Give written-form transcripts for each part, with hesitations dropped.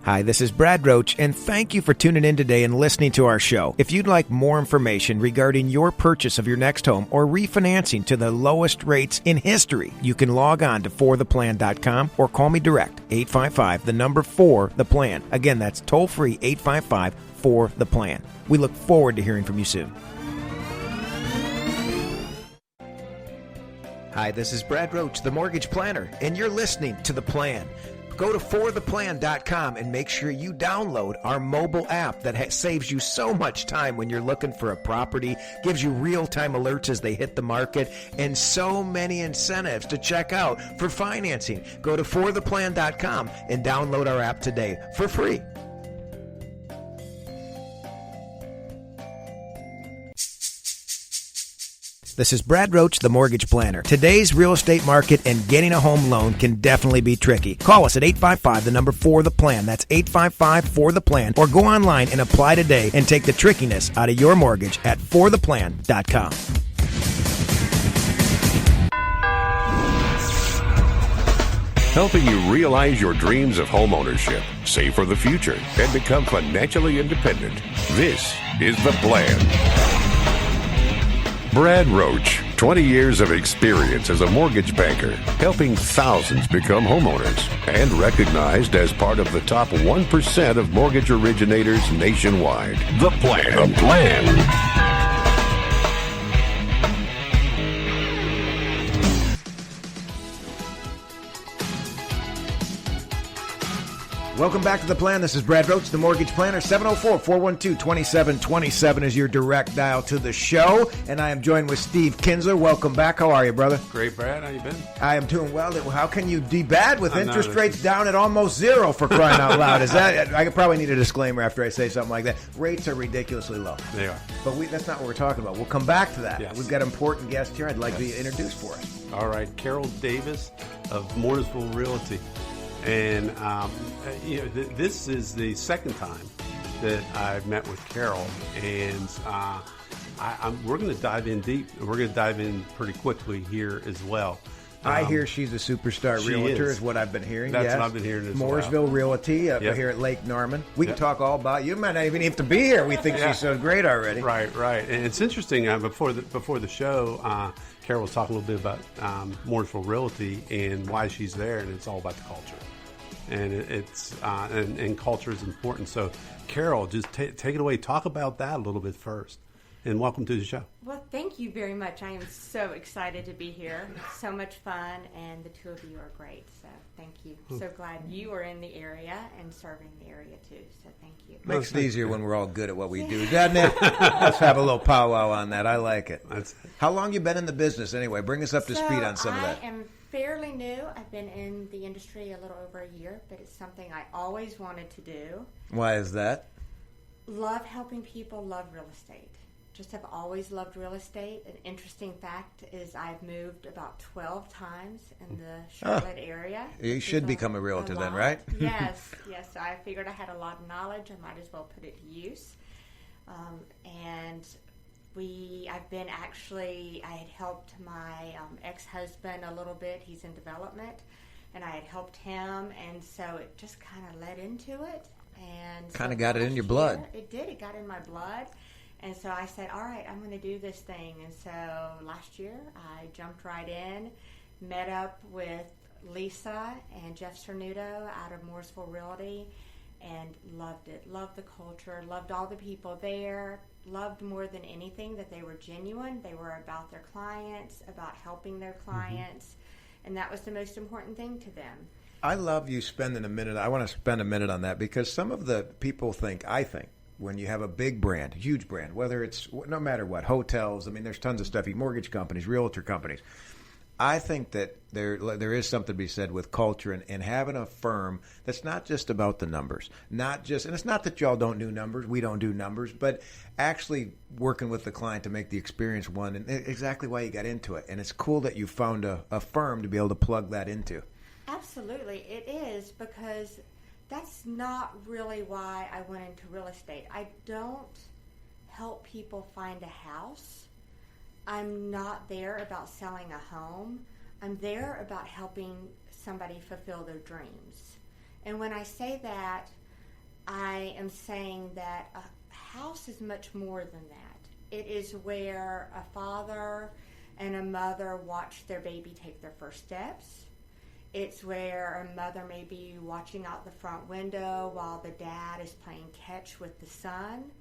Hi, this is Brad Roach, and thank you for tuning in today and listening to our show. If you'd like more information regarding your purchase of your next home or refinancing to the lowest rates in history, you can log on to fortheplan.com or call me direct, 855-4-THE-PLAN. Again, that's toll-free, 855-4-THE-PLAN. We look forward to hearing from you soon. Hi, this is Brad Roach, the Mortgage Planner, and you're listening to The Plan. Go to fortheplan.com and make sure you download our mobile app that saves you so much time when you're looking for a property, gives you real-time alerts as they hit the market, and so many incentives to check out for financing. Go to fortheplan.com and download our app today for free. This is Brad Roach, the Mortgage Planner. Today's real estate market and getting a home loan can definitely be tricky. Call us at 855-4-THE-PLAN. That's 855-4-THE-PLAN. Or go online and apply today and take the trickiness out of your mortgage at fortheplan.com. Helping you realize your dreams of home ownership, save for the future, and become financially independent. This is The Plan. Brad Roach, 20 years of experience as a mortgage banker, helping thousands become homeowners, and recognized as part of the top 1% of mortgage originators nationwide. The Plan. The Plan. Welcome back to The Plan. This is Brad Roach, the Mortgage Planner. 704-412-2727 is your direct dial to the show. And I am joined with Steve Kinsler. Welcome back. How are you, brother? Great, Brad. How you been? I am doing well. How can you be bad with interest rates down at almost zero, for crying out loud? Is that? I could probably need a disclaimer after I say something like that. Rates are ridiculously low. They are. But that's not what we're talking about. We'll come back to that. Yes. We've got an important guest here I'd like to introduce for us. All right. Carol Davis of Mooresville Realty. And this is the second time that I've met with Carol, and we're going to dive in deep. We're going to dive in pretty quickly here as well. I hear she's a superstar realtor, is what I've been hearing. That's yes. what I've been hearing as Mooresville Realty here at Lake Norman. We can talk all about you. Might not even have to be here. We think she's so great already. Right. And it's interesting. Before the show, Carol was talking a little bit about Mooresville Realty and why she's there, and it's all about the culture. And and culture is important. So, Carol, just take it away. Talk about that a little bit first. And welcome to the show. Well, thank you very much. I am so excited to be here. It's so much fun, and the two of you are great. So, thank you. So glad you are in the area and serving the area too. So, thank you. Makes it easier when we're all good at what we do, doesn't it? Let's have a little powwow on that. I like it. How long you been in the business anyway? Bring us up to speed on some of that. I am fairly new. I've been in the industry a little over a year, but it's something I always wanted to do. Why is that? Love helping people, love real estate. Just have always loved real estate. An interesting fact is I've moved about 12 times in the Charlotte area. You should become a realtor then, right? Yes. I figured I had a lot of knowledge. I might as well put it to use. I had helped my ex-husband a little bit. He's in development, and I had helped him, and so it just kind of led into it. And kind of got it in your blood. It did. It got in my blood. And so I said, all right, I'm going to do this thing. And so last year I jumped right in, met up with Lisa and Jeff Cernuto out of Mooresville Realty, and loved it. Loved the culture, loved all the people there, loved more than anything that they were genuine. They were about their clients, about helping their clients, and that was the most important thing to them. I love you spending a minute. I want to spend a minute on that because some of the people I think, when you have a big brand, huge brand, whether it's no matter what, hotels, I mean, there's tons of stuff, mortgage companies, realtor companies. I think that there is something to be said with culture and having a firm that's not just about the numbers, and it's not that y'all don't do numbers, we don't do numbers, but actually working with the client to make the experience one, and exactly why you got into it. And it's cool that you found a firm to be able to plug that into. Absolutely, it is, because that's not really why I went into real estate. I don't help people find a house. I'm not there about selling a home. I'm there about helping somebody fulfill their dreams. And when I say that, I am saying that a house is much more than that. It is where a father and a mother watch their baby take their first steps. It's where a mother may be watching out the front window while the dad is playing catch with the son.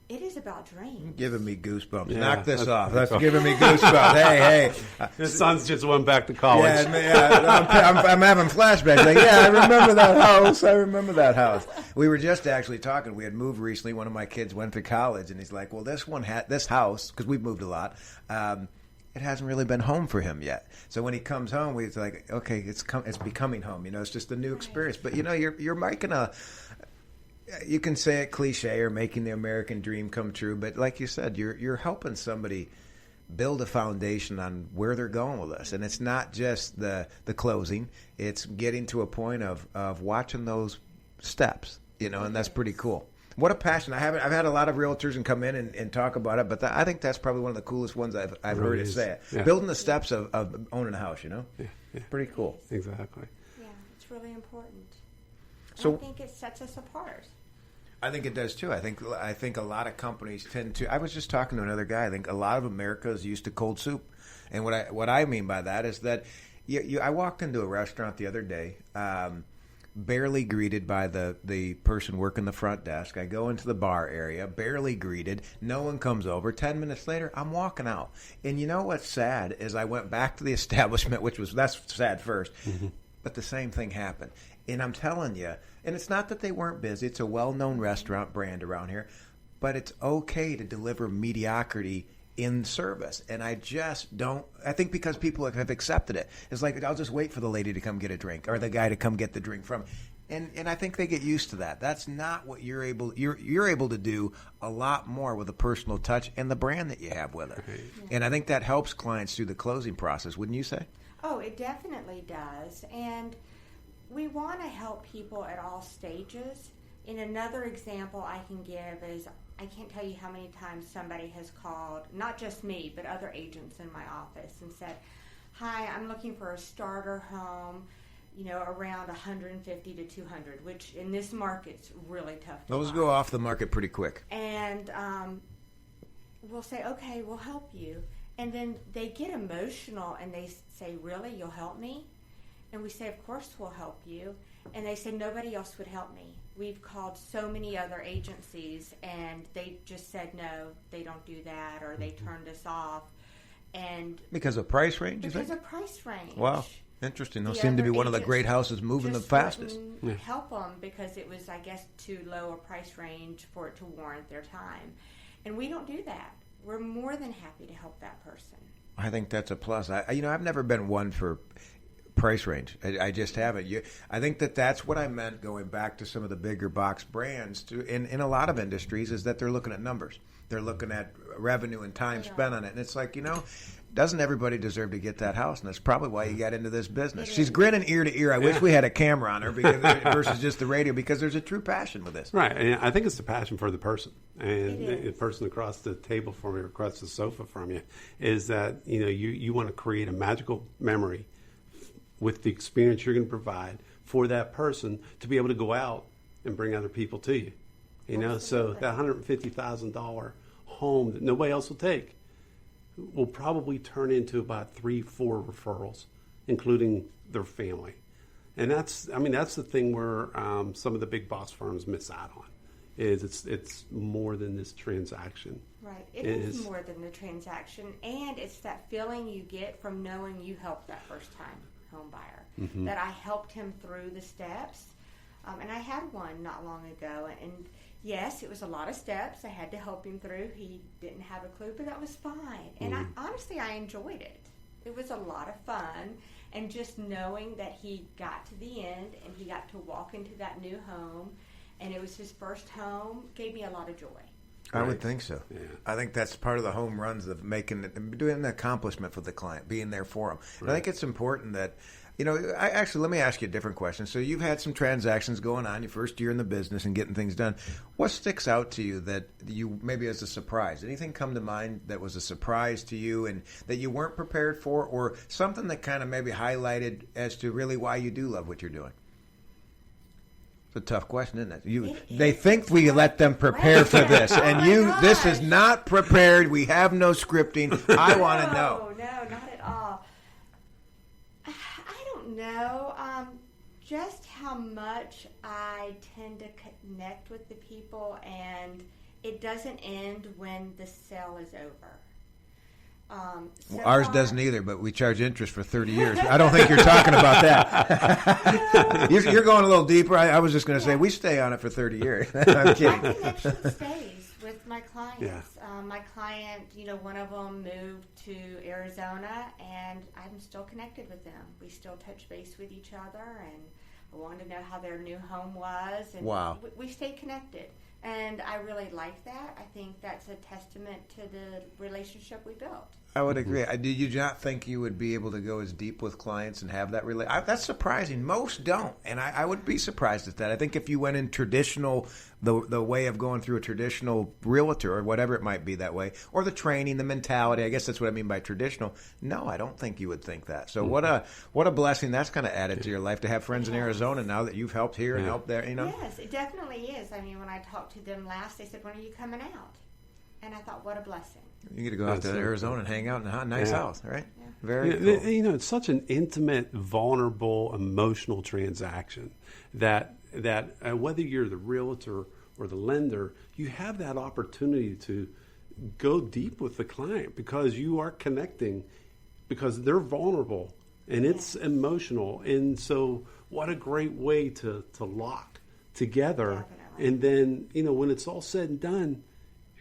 It is about dreams. Giving me goosebumps. Yeah, Knock this off. that's That's giving me goosebumps. Hey. His son's just went back to college. I'm having flashbacks. Like, yeah, I remember that house. We were just actually talking. We had moved recently. One of my kids went to college, and he's like, well, this house, because we've moved a lot, it hasn't really been home for him yet. So when he comes home, he's like, okay, it's becoming home. It's just a new experience. But, you're making you can say it cliche or making the American dream come true, but like you said, you're helping somebody build a foundation on where they're going with this. And it's not just the closing, it's getting to a point of watching those steps, and that's pretty cool. What a passion. I've had a lot of realtors and come in and talk about it, but I think that's probably one of the coolest ones I've heard it say it. Yeah. Building the steps of owning a house, Yeah. Pretty cool. Exactly. Yeah, it's really important. So I think it sets us apart. I think it does too. I think a lot of companies tend to. I was just talking to another guy. I think a lot of America is used to cold soup, and what I mean by that is that I walked into a restaurant the other day, barely greeted by the person working the front desk. I go into the bar area, barely greeted. No one comes over. 10 minutes later, I'm walking out. And you know what's sad is I went back to the establishment, that's sad first, but the same thing happened. And I'm telling you, and it's not that they weren't busy. It's a well-known restaurant brand around here, but it's okay to deliver mediocrity in service. And I just don't. I think because people have accepted it. It's like, I'll just wait for the lady to come get a drink or the guy to come get the drink from. And I think they get used to that. That's not what you're able to do a lot more with a personal touch and the brand that you have with it. Right. And I think that helps clients through the closing process, wouldn't you say? Oh, it definitely does. And we want to help people at all stages. And another example I can give is, I can't tell you how many times somebody has called, not just me, but other agents in my office and said, hi, I'm looking for a starter home, around 150 to 200, which in this market's really tough to Those find. go off the market pretty quick. And we'll say, okay, we'll help you. And then they get emotional and they say, really, you'll help me? And we say, of course we'll help you. And they say, nobody else would help me. We've called so many other agencies, and they just said, no, they don't do that, or they turned us off. And because of price range, you because think? of price range. Wow, interesting. Those The seem to be other one of the agents great houses moving the just fastest. wouldn't help them because it was, I guess, too low a price range for it to warrant their time. And we don't do that. We're more than happy to help that person. I think that's a plus. I've never been one for price range. I just haven't. I think that's what I meant going back to some of the bigger box brands in a lot of industries is that they're looking at numbers. They're looking at revenue and time spent on it. And it's like, doesn't everybody deserve to get that house? And that's probably why you got into this business. She's grinning ear to ear. I wish we had a camera on her versus just the radio, because there's a true passion with this. Right. And I think it's the passion for the person. And the person across the table from you, across the sofa from you, is that, you want to create a magical memory with the experience you're going to provide for that person to be able to go out and bring other people to you. So that $150,000 home that nobody else will take will probably turn into about 3-4 referrals, including their family. And that's the thing where some of the big boss firms miss out on, is it's more than this transaction. Right. It is more than the transaction, and it's that feeling you get from knowing you helped that first-time home buyer, that I helped him through the steps. And I had one not long ago, and yes, it was a lot of steps I had to help him through. He didn't have a clue, but that was fine. And I enjoyed it. It was a lot of fun, and just knowing that he got to the end and he got to walk into that new home, and it was his first home, gave me a lot of joy. I would think so. Yeah. I think that's part of the home runs of doing the accomplishment for the client, being there for them. Right. I think it's important that, let me ask you a different question. So you've had some transactions going on your first year in the business and getting things done. What sticks out to you that you maybe as a surprise? Anything come to mind that was a surprise to you and that you weren't prepared for, or something that kind of maybe highlighted as to really why you do love what you're doing? It's a tough question, isn't it? They think we let them prepare for this, and this is not prepared. We have no scripting. I want to know. No, not at all. I don't know. Just how much I tend to connect with the people, and it doesn't end when the sale is over. Ours doesn't either, but we charge interest for 30 years. I don't think you're talking about that. You're going a little deeper. I was just going to say we stay on it for 30 years. I'm kidding. My connection stays with my clients. Yeah. My client, one of them moved to Arizona, and I'm still connected with them. We still touch base with each other, and I wanted to know how their new home was. And wow. We stay connected. And I really like that. I think that's a testament to the relationship we built. I would agree. Did you not think you would be able to go as deep with clients and have that relationship? That's surprising. Most don't, and I would be surprised at that. I think if you went in traditional, the way of going through a traditional realtor or whatever it might be that way, or the training, the mentality, I guess that's what I mean by traditional. No, I don't think you would think that. So what a blessing that's kind of added to your life to have friends in Arizona now that you've helped here and helped there. Yes, it definitely is. I mean, when I talked to them last, they said, "When are you coming out?" And I thought, what a blessing. You get to go out to Arizona and hang out in a nice house, right? Yeah. Very cool. It's such an intimate, vulnerable, emotional transaction that whether you're the realtor or the lender, you have that opportunity to go deep with the client because you are connecting, because they're vulnerable and it's emotional. And so what a great way to lock together. Definitely. And then, when it's all said and done,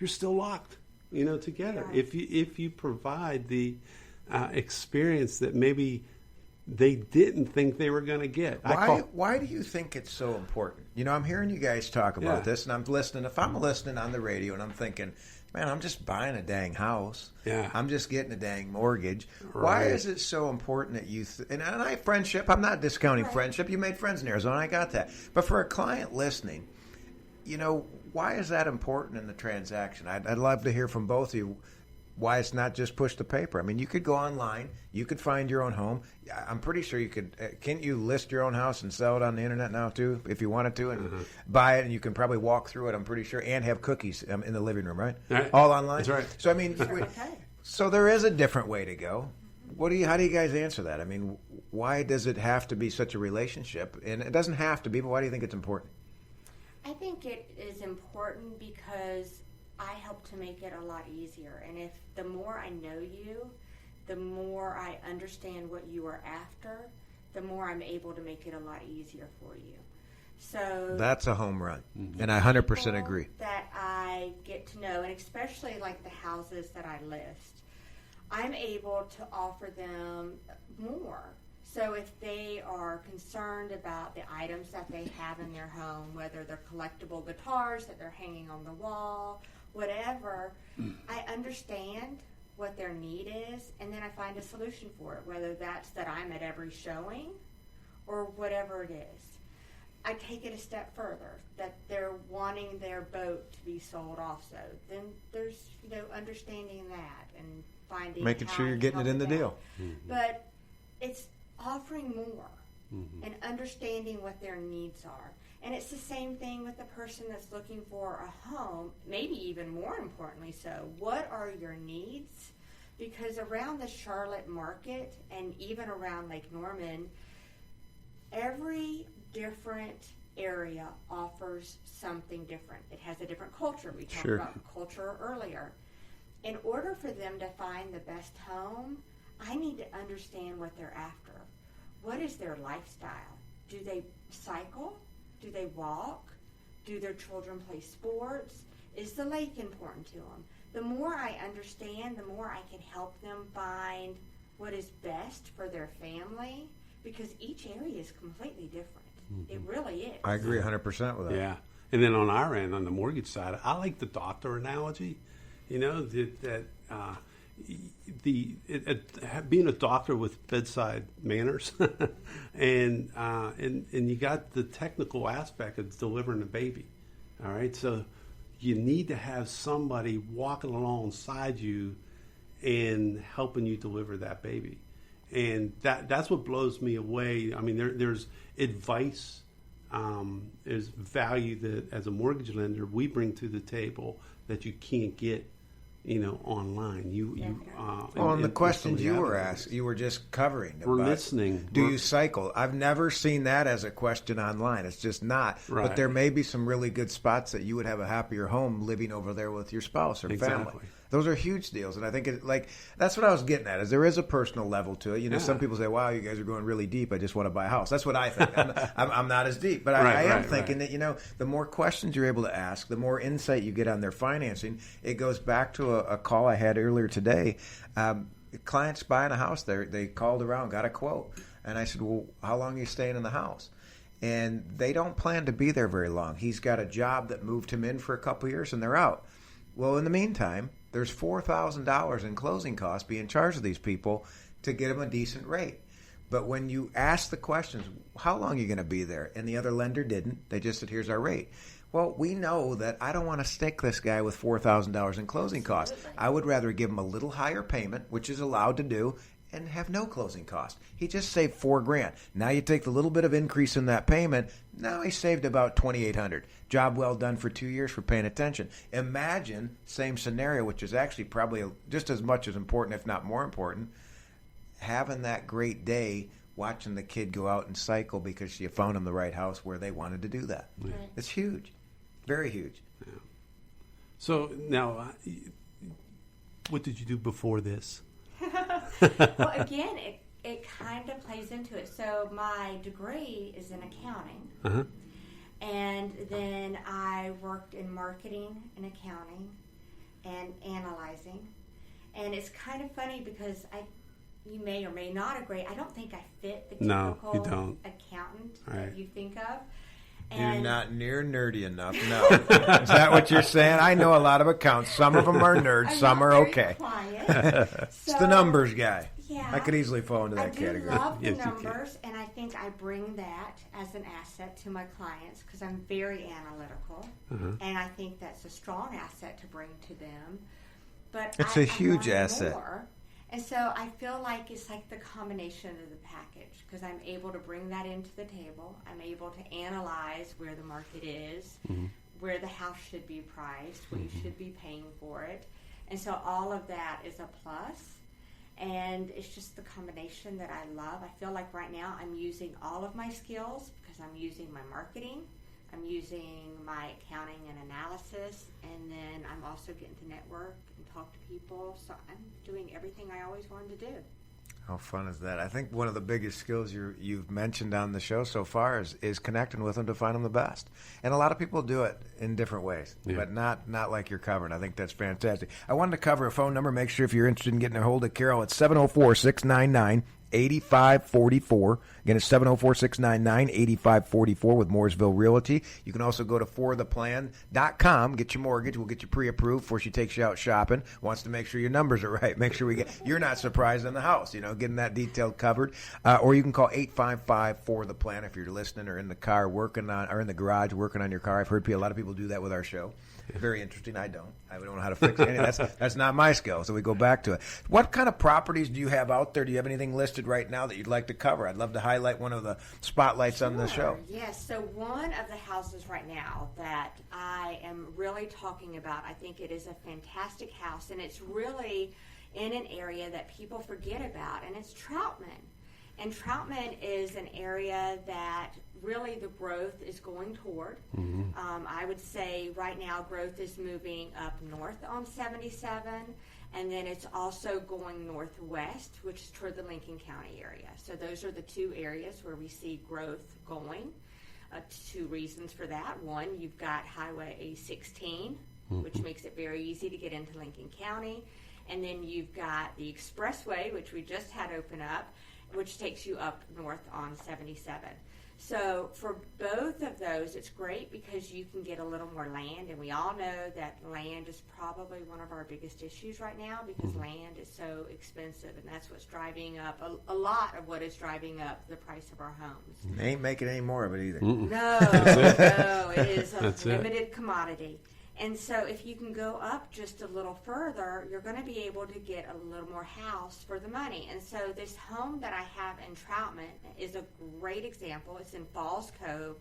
you're still locked, together. Yeah. If you provide the experience that maybe they didn't think they were going to get. Why do you think it's so important? I'm hearing you guys talk about this, and I'm listening. If I'm listening on the radio and I'm thinking, man, I'm just buying a dang house. Yeah. I'm just getting a dang mortgage. Right. Why is it so important that you and I friendship? I'm not discounting friendship. You made friends in Arizona. I got that. But for a client listening, why is that important in the transaction? I'd love to hear from both of you why it's not just push the paper. I mean, you could go online. You could find your own home. I'm pretty sure you could. Can't you list your own house and sell it on the internet now, too, if you wanted to, and buy it, and you can probably walk through it, I'm pretty sure, and have cookies in the living room, right? All online? That's right. So, I mean, so there is a different way to go. How do you guys answer that? I mean, why does it have to be such a relationship? And it doesn't have to be, but why do you think it's important? I think it is important because I help to make it a lot easier. And if the more I know you, the more I understand what you are after, the more I'm able to make it a lot easier for you. So that's a home run, and I 100% agree. That I get to know, and especially like the houses that I list, I'm able to offer them more. So if they are concerned about the items that they have in their home, whether they're collectible guitars that they're hanging on the wall, whatever, I understand what their need is, and then I find a solution for it, whether that's that I'm at every showing or whatever it is. I take it a step further, that they're wanting their boat to be sold also. Then there's, understanding that and finding making sure you're getting it in the deal. But it's offering more and understanding what their needs are. And it's the same thing with the person that's looking for a home, maybe even more importantly so. What are your needs? Because around the Charlotte market and even around Lake Norman, every different area offers something different. It has a different culture. We talked about culture earlier. In order for them to find the best home, I need to understand what they're after. What is their lifestyle? Do they cycle? Do they walk? Do their children play sports? Is the lake important to them? The more I understand, the more I can help them find what is best for their family, because each area is completely different. It really is. I agree 100% with that. Yeah. And then on our end, on the mortgage side, I like the doctor analogy. Being a doctor with bedside manners, and you got the technical aspect of delivering a baby. All right, so you need to have somebody walking alongside you and helping you deliver that baby, and that's what blows me away. I mean, there's advice is value that as a mortgage lender we bring to the table that you can't get, online. And the questions you were asked, you were just covering. We're listening. Do you cycle? I've never seen that as a question online. It's just not. Right. But there may be some really good spots that you would have a happier home living over there with your spouse or family. Those are huge deals, and I think that's what I was getting at. Is there is a personal level to it. Some people say, "Wow, you guys are going really deep. I just want to buy a house." That's what I think. I'm not as deep, but I am thinking that the more questions you're able to ask, the more insight you get on their financing. It goes back to a call I had earlier today. Clients buying a house, they called around, got a quote, and I said, "Well, how long are you staying in the house?" And they don't plan to be there very long. He's got a job that moved him in for a couple of years, and they're out. Well, in the meantime, there's $4,000 in closing costs being charged to these people to get them a decent rate. But when you ask the questions, how long are you going to be there? And the other lender didn't. They just said, here's our rate. Well, we know that I don't want to stick this guy with $4,000 in closing costs. I would rather give him a little higher payment, which is allowed to do, and have no closing costs. He just saved $4,000. Now you take the little bit of increase in that payment. Now he saved about $2,800. Job well done for 2 years for paying attention. Imagine same scenario, which is actually probably just as much as important, if not more important, having that great day watching the kid go out and cycle because you found him the right house where they wanted to do that. Yeah. It's huge, very huge. Yeah. So now, what did you do before this? Well, again, it kind of plays into it. So my degree is in accounting, and then I worked in marketing and accounting and analyzing. And it's kind of funny because you may or may not agree, I don't think I fit the typical accountant that you think of. You're not near nerdy enough, no. Is that what you're saying? I know a lot of accounts. Some of them are nerds, some are okay. It's the numbers guy. Yeah, I could easily fall into that category. I love the numbers, and I think I bring that as an asset to my clients because I'm very analytical, and I think that's a strong asset to bring to them. But it's a huge asset. More. And so I feel like it's like the combination of the package because I'm able to bring that into the table. I'm able to analyze where the market is, where the house should be priced, what you should be paying for it. And so all of that is a plus. And it's just the combination that I love. I feel like right now I'm using all of my skills because I'm using my marketing, I'm using my accounting and analysis, and then I'm also getting to network and talk to people. So I'm doing everything I always wanted to do. How fun is that? I think one of the biggest skills you've mentioned on the show so far is connecting with them to find them the best. And a lot of people do it in different ways, but not like you're covering. I think that's fantastic. I wanted to cover a phone number. Make sure if you're interested in getting a hold of Carol, it's 704-699-8544. Again, it's 704-699-8544 with Mooresville Realty. You can also go to fortheplan.com, get your mortgage. We'll get you pre-approved before she takes you out shopping. Wants to make sure your numbers are right. Make sure you're not surprised in the house, getting that detailed covered. Or you can call 855-4THE-PLAN if you're listening or in the car working on, or in the garage working on your car. I've heard a lot of people do that with our show. Very interesting. I don't know how to fix it. That's not my skill, so we go back to it. What kind of properties do you have out there? Do you have anything listed right now that you'd like to cover? I'd love to highlight one of the spotlights on the show. Yes, so one of the houses right now that I am really talking about, I think it is a fantastic house, and it's really in an area that people forget about, and it's Troutman. And Troutman is an area that really the growth is going toward. I would say right now growth is moving up north on 77, and then it's also going northwest, which is toward the Lincoln County area. So those are the two areas where we see growth going. Two reasons for that. One, you've got Highway 16, which makes it very easy to get into Lincoln County. And then you've got the expressway, which we just had open up, which takes you up north on 77. So for both of those, it's great because you can get a little more land, and we all know that land is probably one of our biggest issues right now because land is so expensive, and that's what's driving up a lot of what is driving up the price of our homes. They ain't making any more of it either. No, it is a limited commodity. And so if you can go up just a little further, you're going to be able to get a little more house for the money. And so this home that I have in Troutman is a great example. It's in Falls Cove,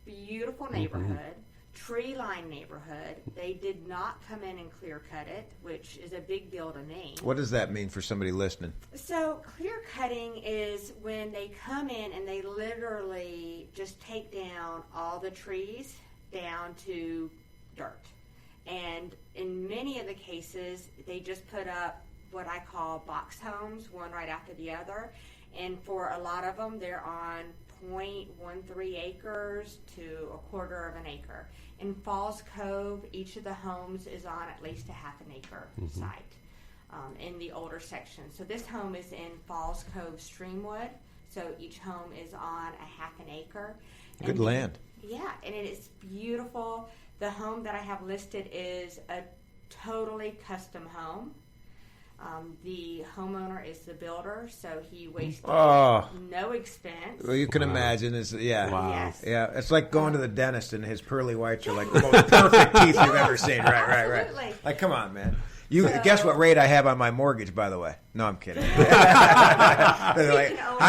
beautiful neighborhood, tree-lined neighborhood. They did not come in and clear-cut it, which is a big deal to me. What does that mean for somebody listening? So clear-cutting is when they come in and they literally just take down all the trees down to dirt. And in many of the cases, they just put up what I call box homes, one right after the other. And for a lot of them, they're on 0.13 acres to a quarter of an acre. In Falls Cove, each of the homes is on at least a half an acre site in the older section. So this home is in Falls Cove Streamwood. So each home is on a half an acre. Good land. Yeah, and it is beautiful. The home that I have listed is a totally custom home. The homeowner is the builder, so he wasted no expense. Well, you can imagine. Wow. Yes. Yeah, it's like going to the dentist and his pearly whites are like the most perfect teeth you've ever seen. Right. Absolutely. Like, come on, man. Guess what rate I have on my mortgage, by the way? No, I'm kidding. I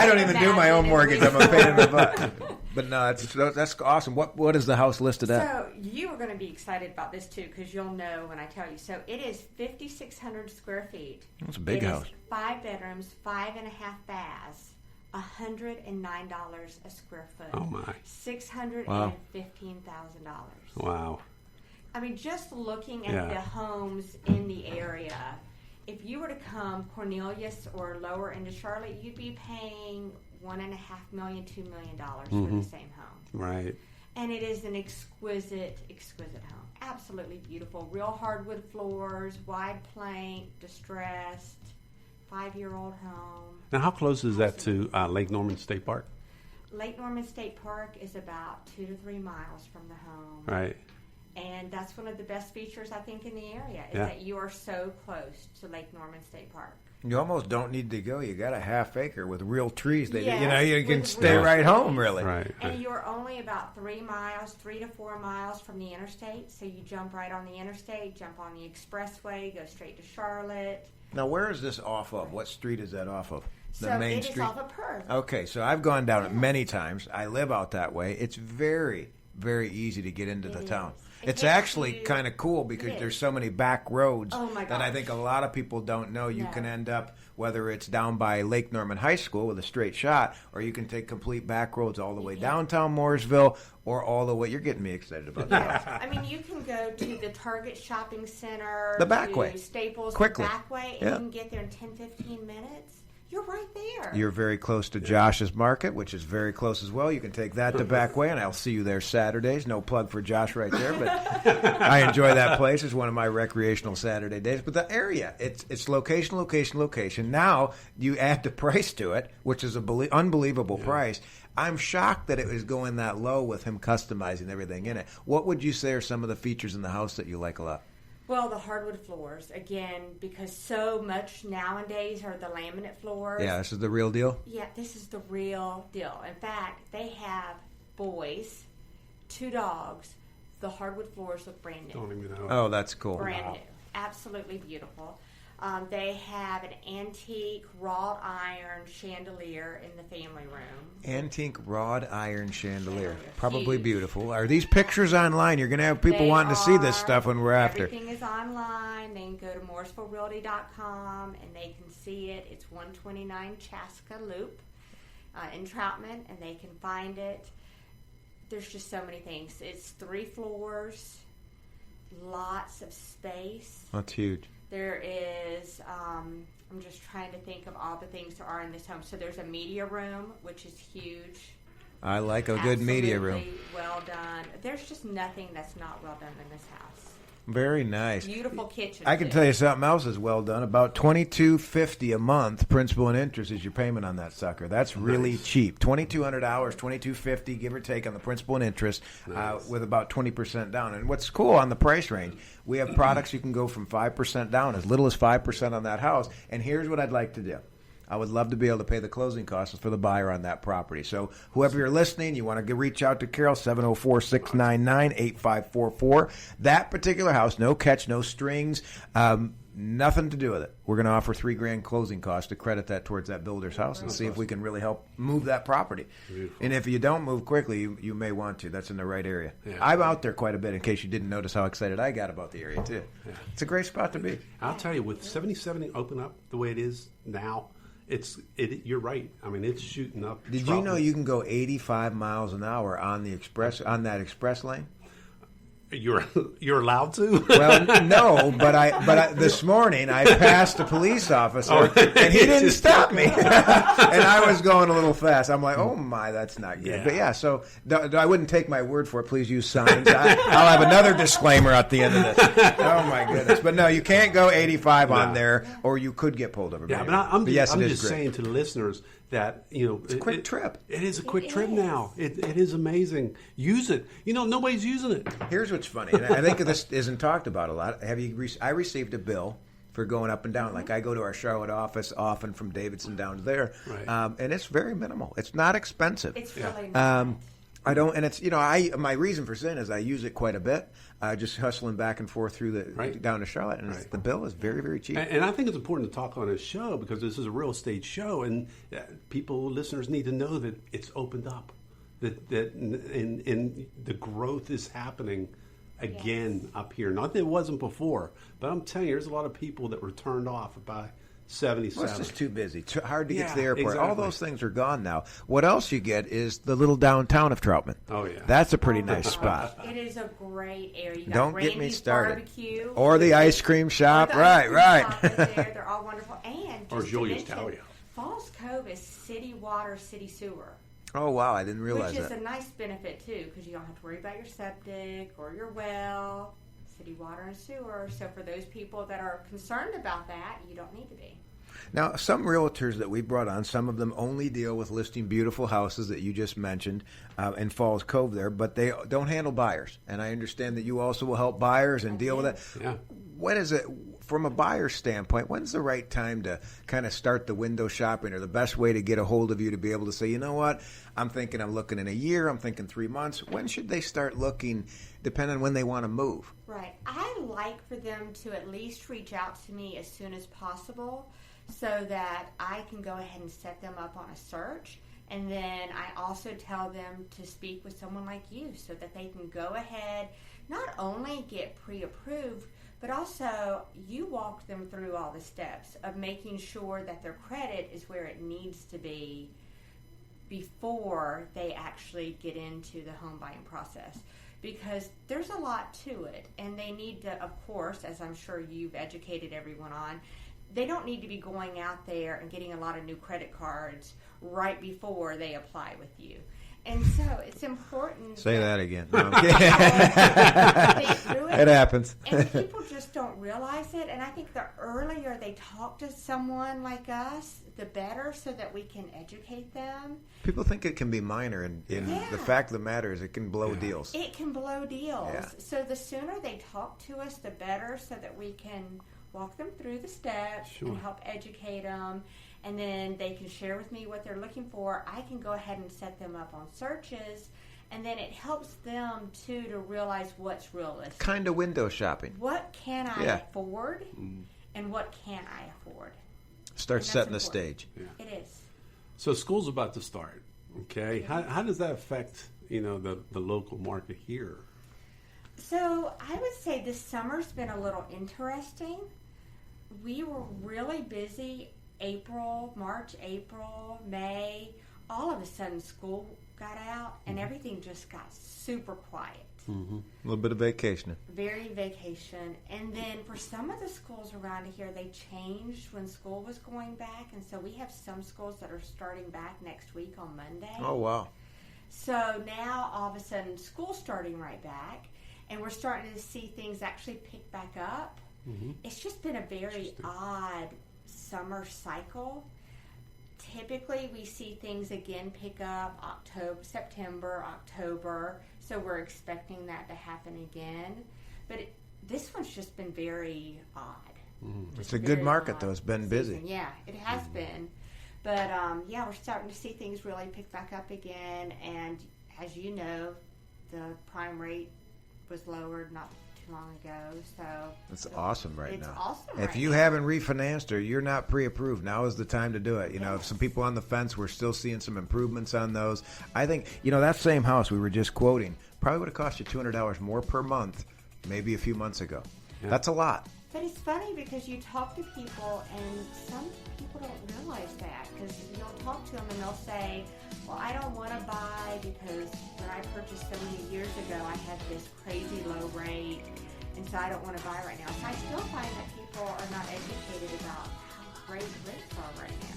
don't even do my own mortgage. I'm a pain in the butt. But no, that's awesome. What is the house listed at? So you are going to be excited about this too, because you'll know when I tell you. So it is 5,600 square feet. That's a big house. Is 5 bedrooms, 5.5 baths, $109 a square foot. Oh my! $615,000. Wow. I mean, just looking at the homes in the area, if you were to come Cornelius or lower into Charlotte, you'd be paying $1.5 million, $2 million for the same home. Right. And it is an exquisite home. Absolutely beautiful. Real hardwood floors, wide plank, distressed, 5-year-old home. Now, how close is that to Lake Norman State Park? Lake Norman State Park is about 2 to 3 miles from the home. Right. And that's one of the best features, I think, in the area, is that you are so close to Lake Norman State Park. You almost don't need to go. You got a half acre with real trees. Yes, you can stay right home, really. Right. And you're only about 3 to 4 miles from the interstate. So you jump right on the interstate, jump on the expressway, go straight to Charlotte. Now, where is this off of? What street is that off of? The So main it street? is off of Perth. Okay, so I've gone down it many times. I live out that way. It's very, very easy to get into the town. It It's gets actually you- kind of cool because It there's is. so many back roads Oh, my that I gosh. think a lot of people don't know. You No. can end up, whether it's down by Lake Norman High School with a straight shot, or you can take complete back roads all the way downtown Mooresville, or all the way. You're getting me excited about that. I mean, you can go to the Target shopping center, The back to way. Staples, Quickly. the back way, and Yeah. you can get there in 10-15 minutes. You're right there. You're very close to Josh's Market, which is very close as well. You can take that to back way, and I'll see you there Saturdays. No plug for Josh right there, but I enjoy that place. It's one of my recreational Saturday days. But the area, it's location. Now you add the price to it, which is an unbelievable price. I'm shocked that it was going that low with him customizing everything in it. What would you say are some of the features in the house that you like a lot? Well, the hardwood floors, again, because so much nowadays are the laminate floors. Yeah, this is the real deal? Yeah, this is the real deal. In fact, they have boys, 2 dogs. The hardwood floors look brand new. Don't even know. Oh, that's cool. Brand new. Absolutely beautiful. They have an antique wrought iron chandelier in the family room. Antique wrought iron chandelier. Chandelier. Probably Huge. beautiful. Are these pictures online? You're going to have people They wanting to see this are. stuff when we're after. Everything is online. They can go to MooresvilleRealty.com and they can see it. It's 129 Chaska Loop in Troutman, and they can find it. There's just so many things. It's 3 floors, lots of space. That's huge. There is, I'm just trying to think of all the things there are in this home. So there's a media room, which is huge. I like a good media room. Absolutely well done. There's just nothing that's not well done in this house. Very nice. Beautiful kitchen. I can too. tell you something else is well done. About $2,250 a month, principal and interest is your payment on that sucker. That's really cheap. $2,200, $2,250, give or take, on the principal and interest, with about 20% down. And what's cool on the price range, we have products you can go from 5% down, as little as 5% on that house. And here's what I'd like to do. I would love to be able to pay the closing costs for the buyer on that property. So whoever you're listening, you want to reach out to Carol, 704-699-8544. That particular house, no catch, no strings, nothing to do with it. We're going to offer $3,000 closing costs to credit that towards that builder's house and see if we can really help move that property. Beautiful. And if you don't move quickly, you may want to. That's in the right area. Yeah. I'm out there quite a bit in case you didn't notice how excited I got about the area, too. Yeah. It's a great spot to be. I'll tell you, with 77 open up the way it is now, you're right. I mean, it's shooting up. Did you know you can go 85 miles an hour on the that express lane? You're allowed to? Well, no, but this morning I passed a police officer and he didn't stop me, and I was going a little fast. I'm like, oh my, that's not good. Yeah. But yeah, so I wouldn't take my word for it. Please use signs. I'll have another disclaimer at the end of this. Oh my goodness! But no, you can't go 85 on there, or you could get pulled over. Yeah, but I'm just great. saying to the listeners that it's a quick trip. It is a quick trip now. It is amazing. Use it. Nobody's using it. Here's what's funny, and I think this isn't talked about a lot. I received a bill for going up and down. Like I go to our Charlotte office often from Davidson down to there, right. And it's very minimal. It's not expensive. It's really not. I don't, and it's my reason for saying is I use it quite a bit, just hustling back and forth through down to Charlotte, and the bill is very, very cheap. And I think it's important to talk on this show because this is a real estate show, and listeners need to know that it's opened up, that and the growth is happening again up here. Not that it wasn't before, but I'm telling you, there's a lot of people that were turned off by 77. Well, it's just too busy. Hard to get to the Yeah, airport. exactly. All those things are gone now. What else you get is the little downtown of Troutman. Oh, yeah. That's a pretty nice spot. It is a great area. You got Don't get me Randy's started. Barbecue, Or the ice cream shop. or the Right, ice cream right. shop is there. They're all wonderful. And Or just to Julia's mention, Talia. Falls Cove is city water, city sewer. Oh, wow. I didn't realize Which is that. a nice benefit, too, because you don't have to worry about your septic or your well, city water and sewer. So for those people that are concerned about that, you don't need to be. Now, some realtors that we brought on, some of them only deal with listing beautiful houses that you just mentioned in Falls Cove there, but they don't handle buyers. And I understand that you also will help buyers and deal with that. Yeah. When is it, from a buyer's standpoint, when's the right time to kind of start the window shopping, or the best way to get a hold of you to be able to say, you know what, I'm looking in a year, I'm thinking 3 months. When should they start looking, depending on when they want to move? Right. I like for them to at least reach out to me as soon as possible so that I can go ahead and set them up on a search. And then I also tell them to speak with someone like you so that they can go ahead, not only get pre-approved, but also you walk them through all the steps of making sure that their credit is where it needs to be before they actually get into the home buying process. Because there's a lot to it, and they need to, of course, as I'm sure you've educated everyone on, they don't need to be going out there and getting a lot of new credit cards right before they apply with you. And so it's important. Say that again. No. It happens. And people just don't realize it. And I think the earlier they talk to someone like us, the better, so that we can educate them. People think it can be minor, and the fact of the matter is it can blow deals. It can blow deals. Yeah. So the sooner they talk to us, the better, so that we can walk them through the steps and help educate them. And then they can share with me what they're looking for. I can go ahead and set them up on searches. And then it helps them, too, to realize what's realistic. Kind of window shopping. What can I afford, and what can't I afford? Start setting the stage. Yeah. It is. So school's about to start. Okay, how does that affect the local market here? So I would say this summer's been a little interesting. We were really busy March, April, May. All of a sudden school got out and everything just got super quiet. Mm-hmm. A little bit of vacationing. Very vacation. And then for some of the schools around here, they changed when school was going back. And so we have some schools that are starting back next week on Monday. Oh, wow. So now all of a sudden school's starting right back. And we're starting to see things actually pick back up. Mm-hmm. It's just been a very odd summer cycle. Typically, we see things again pick up September, October. So we're expecting that to happen again. But this one's just been very odd. Mm-hmm. It's a good market, though. It's been busy. Yeah, it has been. But, we're starting to see things really pick back up again. And as you know, the prime rate was lowered not long ago. So It's awesome right it's now. Awesome. If you haven't refinanced or you're not pre-approved, now is the time to do it. You know, if some people on the fence, we're still seeing some improvements on those. I think, that same house we were just quoting probably would have cost you $200 more per month maybe a few months ago. Yeah. That's a lot. But it's funny because you talk to people and some people don't realize that, because you'll talk to them and they'll say, well, I don't want to buy because when I purchased so many years ago, I had this crazy low rate, and so I don't want to buy right now. So I still find that people are not educated about how great rates are right now.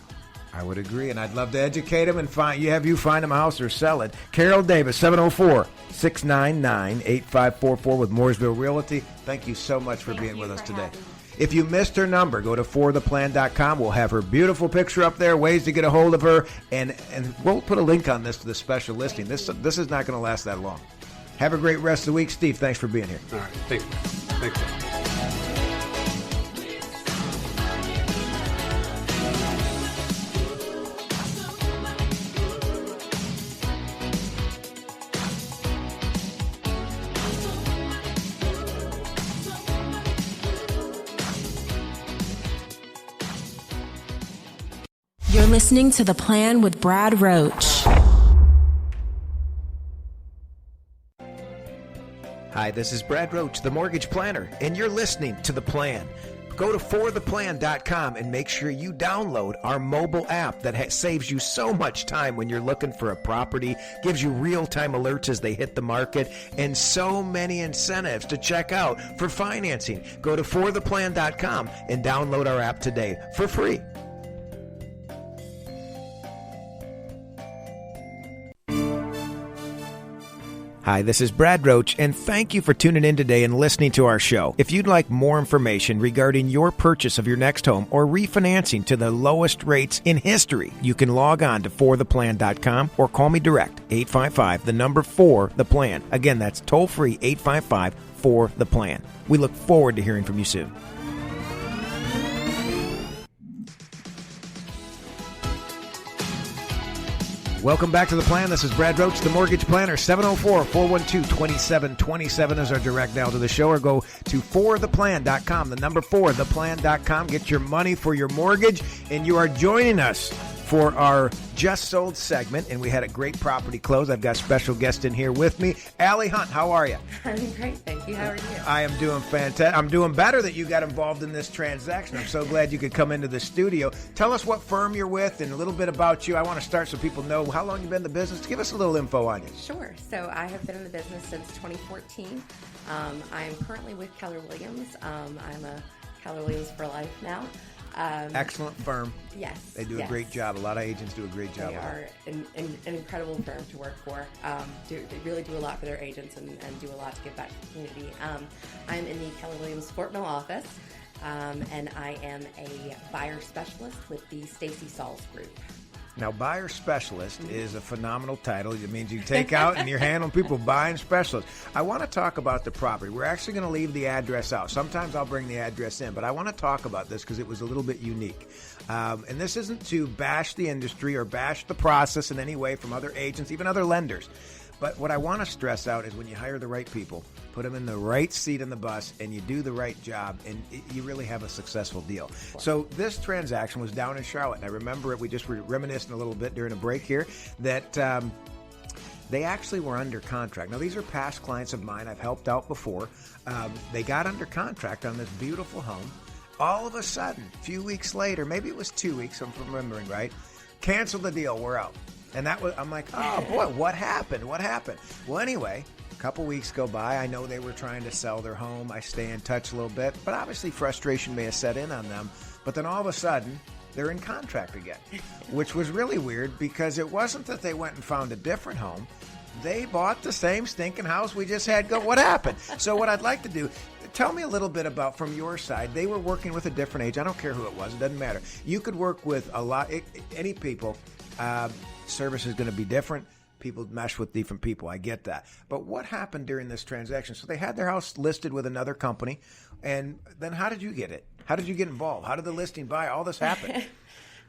I would agree, and I'd love to educate them and find them a house or sell it. Carol Davis, 704-699-8544 with Mooresville Realty. Thank you so much for being with us today. If you missed her number, go to fortheplan.com. We'll have her beautiful picture up there, ways to get a hold of her, and we'll put a link on this to the special listing. This is not going to last that long. Have a great rest of the week. Steve, thanks for being here. All right. Thanks. Thanks. You're listening to The Plan with Brad Roach. Hi, this is Brad Roach, the mortgage planner, and you're listening to The Plan. Go to fortheplan.com and make sure you download our mobile app that saves you so much time when you're looking for a property, gives you real-time alerts as they hit the market, and so many incentives to check out for financing. Go to fortheplan.com and download our app today for free. Hi, this is Brad Roach, and thank you for tuning in today and listening to our show. If you'd like more information regarding your purchase of your next home or refinancing to the lowest rates in history, you can log on to fortheplan.com or call me direct, 855-4-THE-PLAN. Again, that's toll-free, 855-4-THE-PLAN. We look forward to hearing from you soon. Welcome back to The Plan. This is Brad Roach, the mortgage planner. 704-412-2727 is our direct dial to the show, or go to fortheplan.com, the number 4theplan.com. Get your money for your mortgage, and you are joining us for our Just Sold segment, and we had a great property close. I've got special guest in here with me. Allie Hunt, how are you? I'm great, thank you. How are you? I am doing fantastic. I'm doing better that you got involved in this transaction. I'm so glad you could come into the studio. Tell us what firm you're with and a little bit about you. I want to start so people know how long you've been in the business. Give us a little info on you. Sure. So I have been in the business since 2014. I am currently with Keller Williams. I'm a Keller Williams for life now. Excellent firm. Yes. They do a great job. A lot of agents do a great job. They are an incredible firm to work for. They really do a lot for their agents and do a lot to give back to the community. I'm in the Keller Williams Fort Mill office, and I am a buyer specialist with the Stacy Sauls Group. Now, buyer specialist is a phenomenal title. It means you take out and you're handling people buying specialists. I want to talk about the property. We're actually going to leave the address out. Sometimes I'll bring the address in, but I want to talk about this because it was a little bit unique. And this isn't to bash the industry or bash the process in any way from other agents, even other lenders. But what I want to stress out is when you hire the right people, put them in the right seat in the bus, and you do the right job, and you really have a successful deal. So this transaction was down in Charlotte, and I remember it. We just were reminiscing a little bit during a break here that they actually were under contract. Now, these are past clients of mine. I've helped out before. They got under contract on this beautiful home. All of a sudden, a few weeks later, maybe it was 2 weeks, if I'm remembering right, canceled the deal. We're out. And I'm like, oh boy, what happened? What happened? Well, anyway, a couple weeks go by. I know they were trying to sell their home. I stay in touch a little bit, but obviously frustration may have set in on them. But then all of a sudden, they're in contract again, which was really weird because it wasn't that they went and found a different home. They bought the same stinking house we just had go. What happened? So what I'd like to do, tell me a little bit about from your side. They were working with a different agent. I don't care who it was. It doesn't matter. You could work with any people. Service is going to be different. People mesh with different people. I get that. But what happened during this transaction? So they had their house listed with another company. And then how did you get it? How did you get involved? How did the listing buy? All this happen?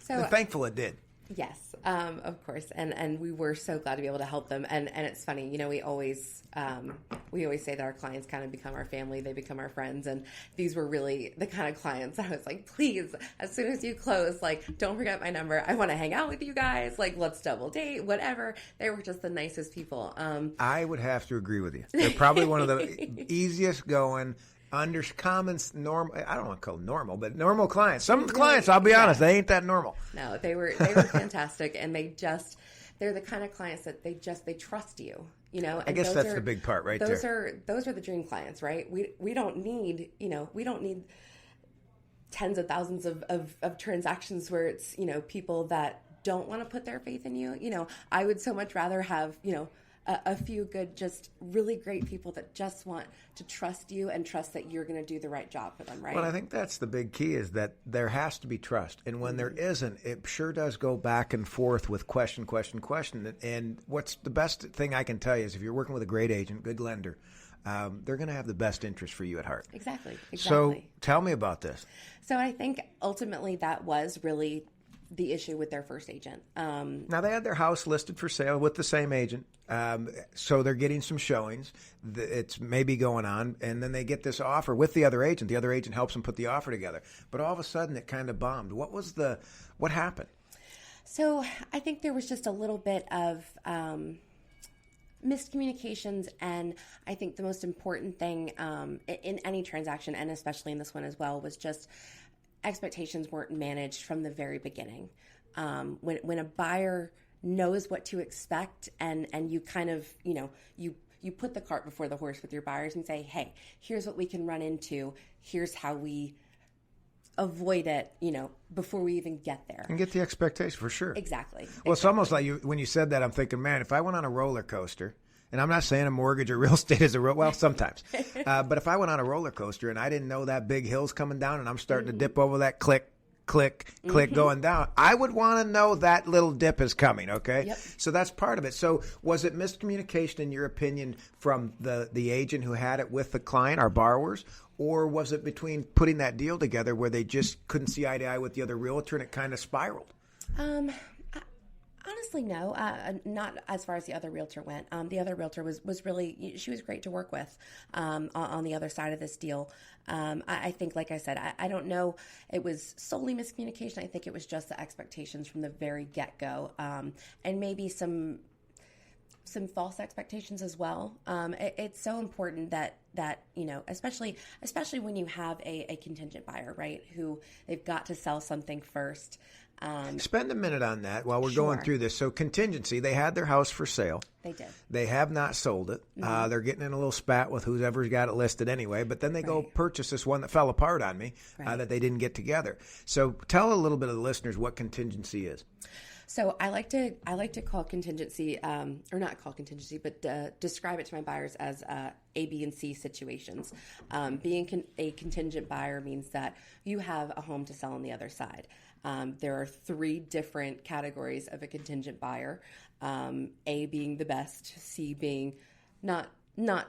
I'm thankful it did. Yes, of course, and we were so glad to be able to help them. And it's funny, we always say that our clients kind of become our family; they become our friends. And these were really the kind of clients I was like, please, as soon as you close, like, don't forget my number. I want to hang out with you guys. Like, let's double date, whatever. They were just the nicest people. I would have to agree with you. They're probably one of the easiest going. Under common normal, I don't want to call them normal, but normal clients. Some clients, I'll be honest, they ain't that normal. No, they were fantastic, and they're the kind of clients that they trust you. And I guess that's the big part, right? Those are the dream clients, right? We don't need tens of thousands of transactions where it's people that don't want to put their faith in you. I would so much rather have a few good, just really great people that just want to trust you and trust that you're going to do the right job for them, right? Well, I think that's the big key, is that there has to be trust. And when there isn't, it sure does go back and forth with question. And what's the best thing I can tell you is if you're working with a great agent, good lender, they're going to have the best interest for you at heart. Exactly. So tell me about this. So I think ultimately that was really the issue with their first agent. Now, they had their house listed for sale with the same agent, so they're getting some showings. It's maybe going on, and then they get this offer with the other agent. The other agent helps them put the offer together. But all of a sudden, it kind of bombed. What happened? So I think there was just a little bit of miscommunications, and I think the most important thing in any transaction, and especially in this one as well, was just expectations weren't managed from the very beginning. When a buyer knows what to expect, and you kind of, you put the cart before the horse with your buyers and say, hey, here's what we can run into. Here's how we avoid it, before we even get there. And get the expectation, for sure. Exactly. Well, it's almost like when you said that, I'm thinking, man, if I went on a roller coaster, and I'm not saying a mortgage or real estate is well, sometimes. But if I went on a roller coaster and I didn't know that big hill's coming down and I'm starting to dip over that click going down, I would want to know that little dip is coming, okay? Yep. So that's part of it. So was it miscommunication, in your opinion, from the agent who had it with the client, our borrowers, or was it between putting that deal together where they just couldn't see eye to eye with the other realtor and it kind of spiraled? Honestly, no, not as far as the other realtor went. The other realtor was really, she was great to work with on the other side of this deal. I think, like I said, I don't know, it was solely miscommunication. I think it was just the expectations from the very get-go, and maybe some false expectations as well. It's so important that especially when you have a contingent buyer, right, who they've got to sell something first. Spend a minute on that while we're Sure. going through this. So contingency, they had their house for sale. They did. They have not sold it. Mm-hmm. They're getting in a little spat with whoever's got it listed anyway, but then they go purchase this one that fell apart on me, that they didn't get together. So tell a little bit of the listeners what contingency is. So I like to call contingency, or not call contingency, but describe it to my buyers as A, B, and C situations. Being a contingent buyer means that you have a home to sell on the other side. There are 3 different categories of a contingent buyer. A being the best, C being not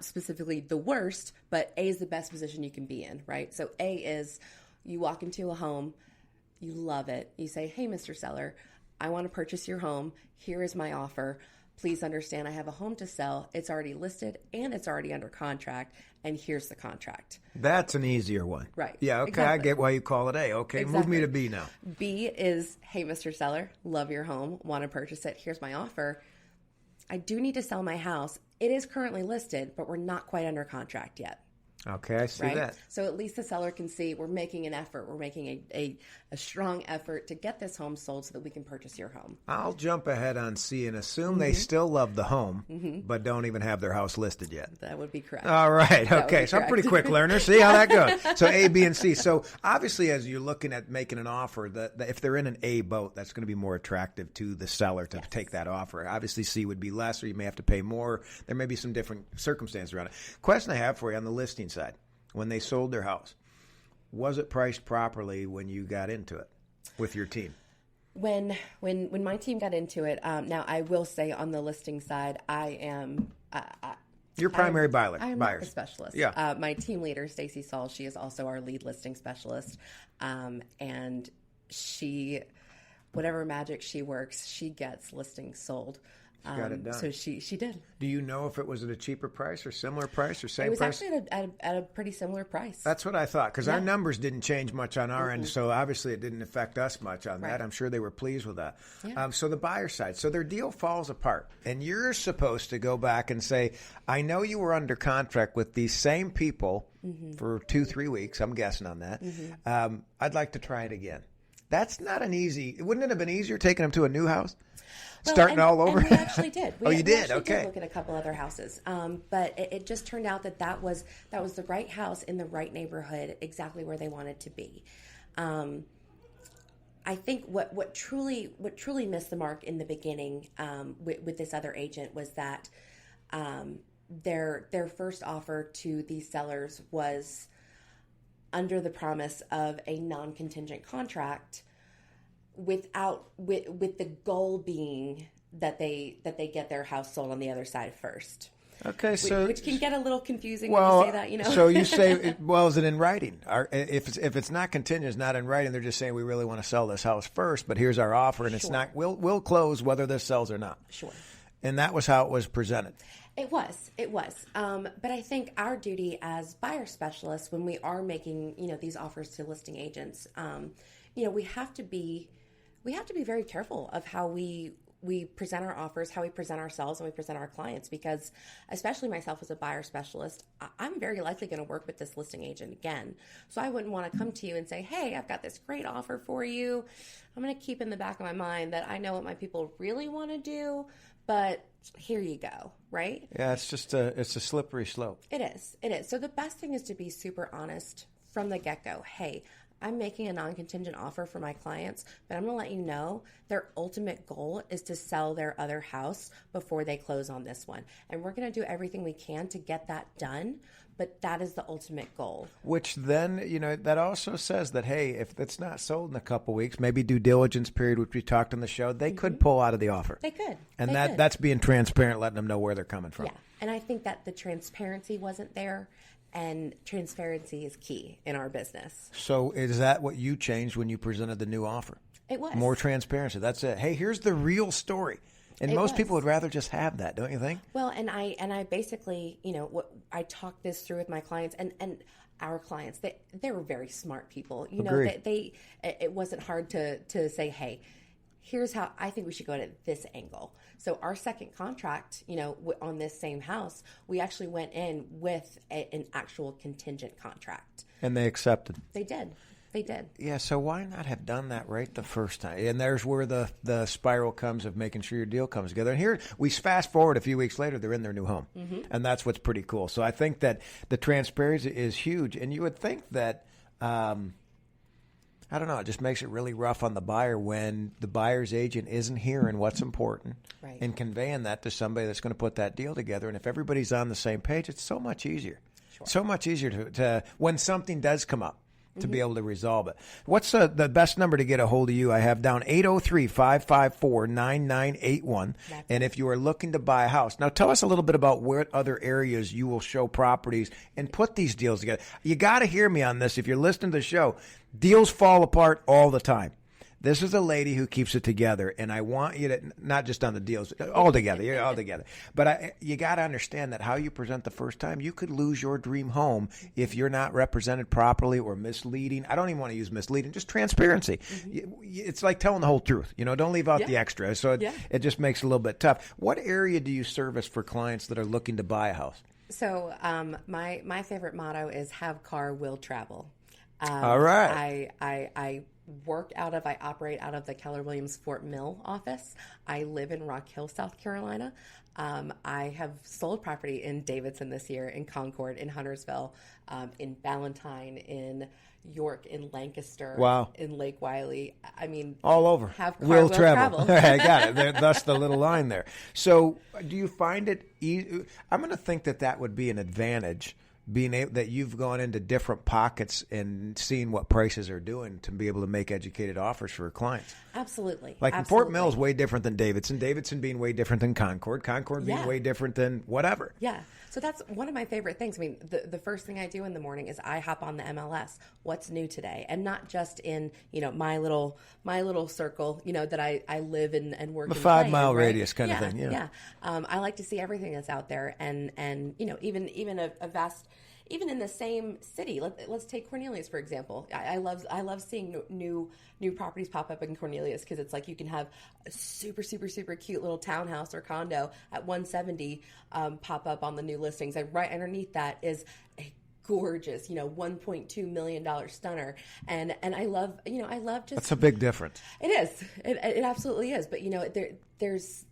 specifically the worst, but A is the best position you can be in, right? So A is you walk into a home, you love it, you say, hey, Mr. Seller, I want to purchase your home. Here is my offer. Please understand I have a home to sell. It's already listed and it's already under contract. And here's the contract. That's an easier one. Right. Yeah, okay, exactly. I get why you call it A. Okay, exactly. Move me to B now. B is, hey, Mr. Seller, love your home, want to purchase it. Here's my offer. I do need to sell my house. It is currently listed, but we're not quite under contract yet. Okay, I see that. So at least the seller can see we're making an effort. We're making a strong effort to get this home sold so that we can purchase your home. I'll jump ahead on C and assume they still love the home, but don't even have their house listed yet. That would be correct. All right. Okay. So I'm pretty quick learner. See how that goes. So A, B, and C. So obviously, as you're looking at making an offer, if they're in an A boat, that's going to be more attractive to the seller to take that offer. Obviously, C would be less, or you may have to pay more. There may be some different circumstances around it. Question I have for you on the listing side. When they sold their house, was it priced properly when you got into it with your team? When my team got into it, now I will say on the listing side, I am your primary buyer. I'm a specialist. Yeah. My team leader, Stacy Saul, she is also our lead listing specialist, and she whatever magic she works, she gets listings sold. Got it done. So she did. Do you know if it was at a cheaper price or similar price or same It was price? actually at a pretty similar price. That's what I thought, because our Yeah. numbers didn't change much on our end, so obviously it didn't affect us much on that. Right. I'm sure they were pleased with that. Yeah. So the buyer side, so their deal falls apart, and you're supposed to go back and say, I know you were under contract with these same people for 2-3 weeks, I'm guessing on that. I'd like to try it again. That's not an easy, wouldn't it have been easier taking them to a new house? Starting all over? And we actually did. Oh, you did? We actually Okay. did look at a couple other houses. But it just turned out that was the right house in the right neighborhood, exactly where they wanted to be. I think what truly missed the mark in the beginning with this other agent was that their first offer to these sellers was under the promise of a non-contingent contract, with the goal being that they get their house sold on the other side first. Okay, so which can get a little confusing when you say that, you know. So you say, well, is it in writing? If it's not contingent, it's not in writing. They're just saying we really want to sell this house first, but here's our offer, and it's not. We'll close whether this sells or not. Sure. And that was how it was presented. It was. But I think our duty as buyer specialists, when we are making these offers to listing agents, we have to be very careful of how we present our offers, how we present ourselves, and we present our clients, because especially myself as a buyer specialist, I'm very likely going to work with this listing agent again. So I wouldn't want to come to you and say, hey, I've got this great offer for you. I'm going to keep in the back of my mind that I know what my people really want to do, but here you go, right? Yeah, it's a slippery slope. It is. So the best thing is to be super honest from the get-go. Hey, I'm making a non-contingent offer for my clients, but I'm going to let you know their ultimate goal is to sell their other house before they close on this one. And we're going to do everything we can to get that done, but that is the ultimate goal. Which then, that also says that, hey, if it's not sold in a couple weeks, maybe due diligence period, which we talked on the show, they could pull out of the offer. They could. And that's being transparent, letting them know where they're coming from. Yeah. And I think that the transparency wasn't there. And transparency is key in our business. So is that what you changed when you presented the new offer? It was. More transparency. That's it. Hey, here's the real story. And most people would rather just have that, don't you think? Well, and I basically, I talked this through with my clients and our clients. They were very smart people. It wasn't hard to say, hey, here's how I think we should go at this angle. So our second contract, on this same house, we actually went in with an actual contingent contract. And they accepted. They did. Yeah, so why not have done that right the first time? And there's where the spiral comes of making sure your deal comes together. And here, we fast forward a few weeks later, they're in their new home. Mm-hmm. And that's what's pretty cool. So I think that the transparency is huge. And you would think that... I don't know. It just makes it really rough on the buyer when the buyer's agent isn't hearing what's important and conveying that to somebody that's going to put that deal together. And if everybody's on the same page, it's so much easier. Sure. So much easier to when something does come up to be able to resolve it. What's the best number to get a hold of you? I have down 803-554-9981. And if you are looking to buy a house, now tell us a little bit about where other areas you will show properties and put these deals together. You got to hear me on this. If you're listening to the show, deals fall apart all the time. This is a lady who keeps it together, and I want you to, not just on the deals, all together. You're all together. But you got to understand that how you present the first time, you could lose your dream home if you're not represented properly or misleading. I don't even want to use misleading, just transparency. Mm-hmm. It's like telling the whole truth. Don't leave out the extra. So it just makes it a little bit tough. What area do you service for clients that are looking to buy a house? So my favorite motto is have car, will travel. All right. I operate out of the Keller Williams Fort Mill office. I live in Rock Hill, South Carolina. I have sold property in Davidson this year, in Concord, in Huntersville, in Ballantyne, in York, in Lancaster, in Lake Wiley. I mean, all over. Have car, will travel. I got it. That's the little line there. So do you find it easy? I'm going to think that would be an advantage being able that you've gone into different pockets and seen what prices are doing to be able to make educated offers for clients. Absolutely. Like Absolutely. Fort Mill is way different than Davidson. Davidson being way different than Concord being way different than whatever. Yeah. So that's one of my favorite things. I mean, the first thing I do in the morning is I hop on the MLS. What's new today? And not just in, my little circle, that I live in and work in. The 5 mile right? radius kind of thing. Yeah. I like to see everything that's out there and even a vast, even in the same city. Let's take Cornelius, for example. I love seeing new properties pop up in Cornelius because it's like you can have a super, super, super cute little townhouse or condo at 170 pop up on the new listings. And right underneath that is a gorgeous, $1.2 million stunner. And I love just... That's a big difference. It is. It absolutely is. But, there's